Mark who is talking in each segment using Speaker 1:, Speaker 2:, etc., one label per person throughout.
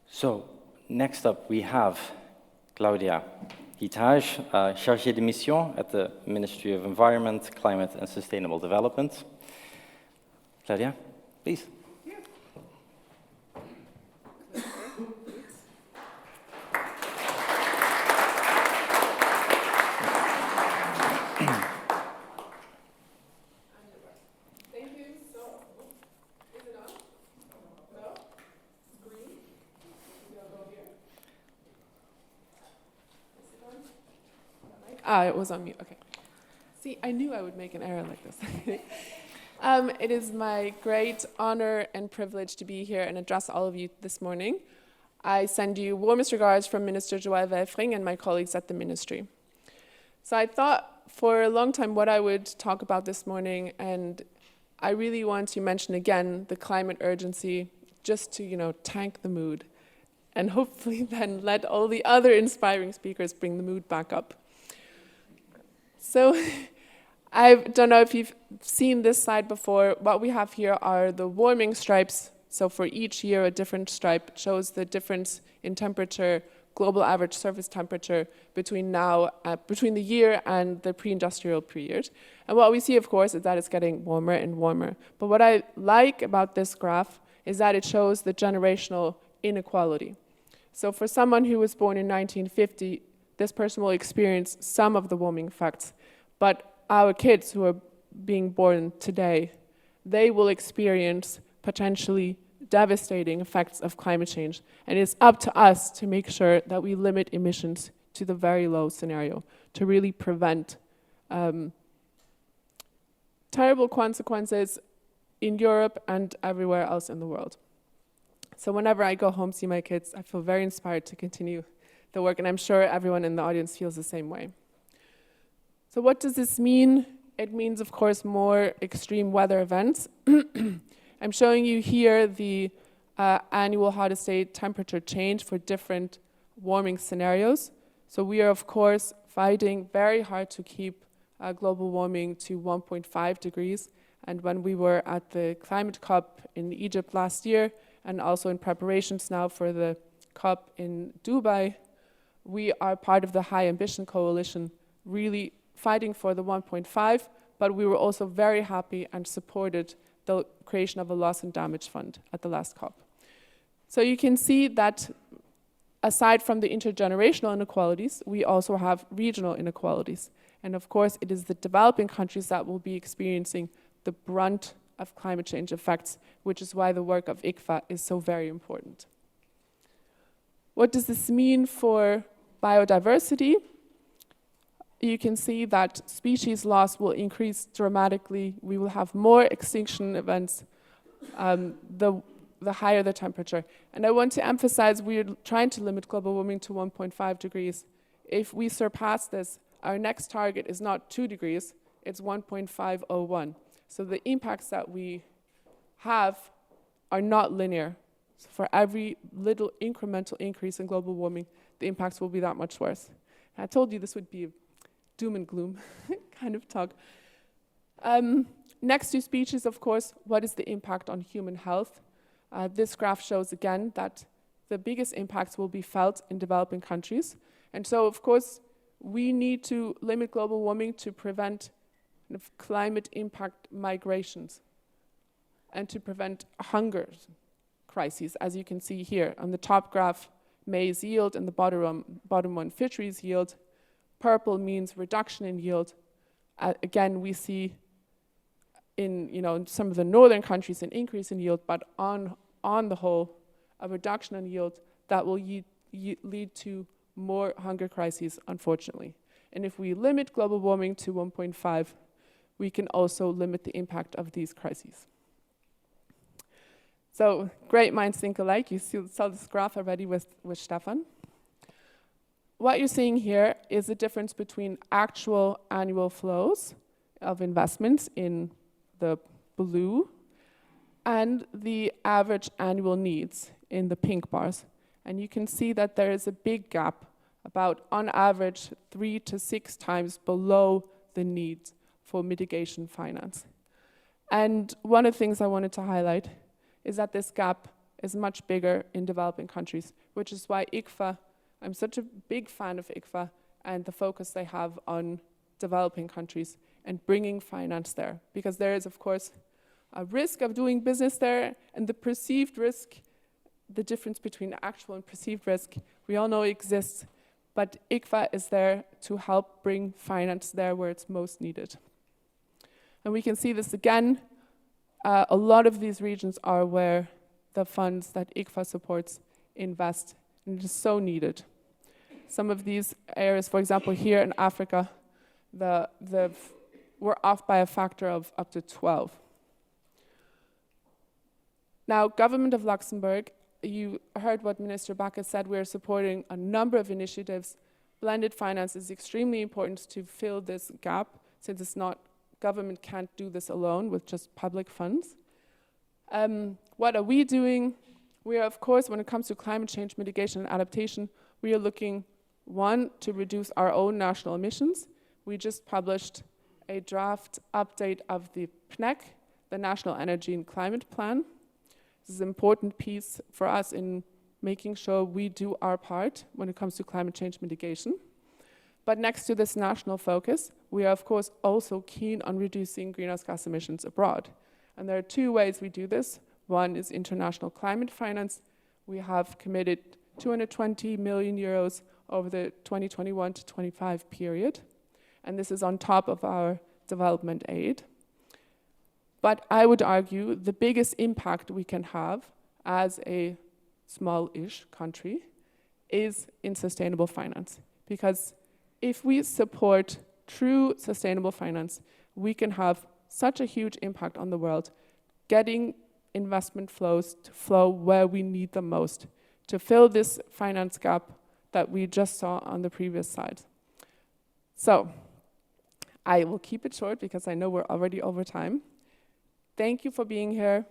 Speaker 1: So, next up we have Claudia Hitaj, chargée de mission at the Ministry of Environment, Climate and Sustainable Development. Claudia, please.
Speaker 2: It was on mute, okay. See, I knew I would make an error like this. It is my great honor and privilege to be here and address all of you this morning. I send you warmest regards from Minister Joël Welfring and my colleagues at the ministry. So I thought for a long time what I would talk about this morning, and I really want to mention again the climate urgency, just to, tank the mood, and hopefully then let all the other inspiring speakers bring the mood back up. So I don't know if you've seen this slide before. What we have here are the warming stripes. So for each year, a different stripe shows the difference in temperature, global average surface temperature between the year and the pre-industrial period. And what we see, of course, is that it's getting warmer and warmer. But what I like about this graph is that it shows the generational inequality. So for someone who was born in 1950, this person will experience some of the warming effects. But our kids who are being born today, they will experience potentially devastating effects of climate change. And it's up to us to make sure that we limit emissions to the very low scenario to really prevent terrible consequences in Europe and everywhere else in the world. So whenever I go home, see my kids, I feel very inspired to continue the work, and I'm sure everyone in the audience feels the same way. So what does this mean? It means, of course, more extreme weather events. I'm showing you here the annual hottest day temperature change for different warming scenarios. So we are, of course, fighting very hard to keep global warming to 1.5 degrees. And when we were at the climate COP in Egypt last year, and also in preparations now for the COP in Dubai, we are part of the High Ambition Coalition, really fighting for the 1.5, but we were also very happy and supported the creation of a loss and damage fund at the last COP. So you can see that aside from the intergenerational inequalities, we also have regional inequalities. And of course, it is the developing countries that will be experiencing the brunt of climate change effects, which is why the work of ICFA is so very important. What does this mean for biodiversity? You can see that species loss will increase dramatically. We will have more extinction events the higher the temperature. And I want to emphasize we're trying to limit global warming to 1.5 degrees. If we surpass this, our next target is not 2 degrees, it's 1.501. So the impacts that we have are not linear. So for every little incremental increase in global warming, the impacts will be that much worse. And I told you this would be a doom and gloom kind of talk. Next to species, of course, what is the impact on human health? This graph shows again that the biggest impacts will be felt in developing countries. And so, of course, we need to limit global warming to prevent climate impact migrations and to prevent hunger crises, as you can see here. On the top graph, maize yield, and the bottom one, fisheries yield. Purple means reduction in yield. Again, we see in some of the northern countries an increase in yield, but on the whole, a reduction in yield that will lead to more hunger crises, unfortunately. And if we limit global warming to 1.5, we can also limit the impact of these crises. So, great minds think alike. You saw this graph already with Stefan. What you're seeing here is the difference between actual annual flows of investments in the blue and the average annual needs in the pink bars. And you can see that there is a big gap, about on average 3 to 6 times below the needs for mitigation finance. And one of the things I wanted to highlight is that this gap is much bigger in developing countries, which is why ICFA, I'm such a big fan of ICFA and the focus they have on developing countries and bringing finance there. Because there is, of course, a risk of doing business there, and the perceived risk, the difference between actual and perceived risk, we all know exists, but ICFA is there to help bring finance there where it's most needed. And we can see this again. A lot of these regions are where the funds that ICFA supports invest, and it is so needed. Some of these areas, for example, here in Africa, we're off by a factor of up to 12. Now, Government of Luxembourg, you heard what Minister Bakker said, we're supporting a number of initiatives. Blended finance is extremely important to fill this gap, since it's not, government can't do this alone with just public funds. What are we doing? We are, of course, when it comes to climate change mitigation and adaptation, we are looking, one, to reduce our own national emissions. We just published a draft update of the PNEC, the National Energy and Climate Plan. This is an important piece for us in making sure we do our part when it comes to climate change mitigation. But next to this national focus, we are of course also keen on reducing greenhouse gas emissions abroad. And there are two ways we do this. One is international climate finance. We have committed 220 million euros over the 2021 to 25 period. And this is on top of our development aid. But I would argue the biggest impact we can have as a small-ish country is in sustainable finance. Because if we support true sustainable finance, we can have such a huge impact on the world, getting investment flows to flow where we need them most, to fill this finance gap that we just saw on the previous slide. So, I will keep it short because I know we're already over time. Thank you for being here.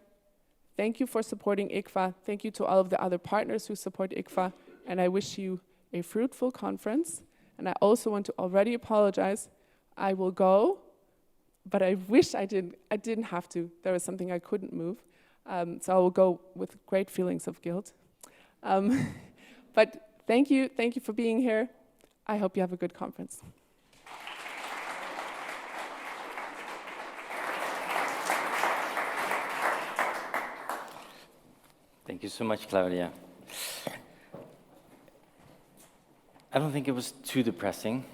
Speaker 2: Thank you for supporting ICFA. Thank you to all of the other partners who support ICFA. And I wish you a fruitful conference. And I also want to already apologize. I will go, but I wish I didn't have to. There was something I couldn't move. So I will go with great feelings of guilt. But thank you for being here. I hope you have a good conference.
Speaker 1: Thank you so much, Claudia. I don't think it was too depressing,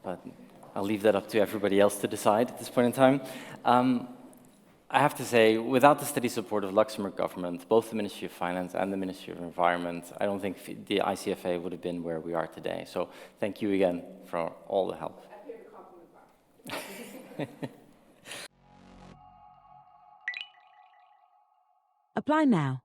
Speaker 1: but I'll leave that up to everybody else to decide at this point in time. I have to say, without the steady support of Luxembourg government, both the Ministry of Finance and the Ministry of Environment, I don't think the ICFA would have been where we are today. So thank you again for all the help.
Speaker 2: I hear the compliment back.
Speaker 3: Apply now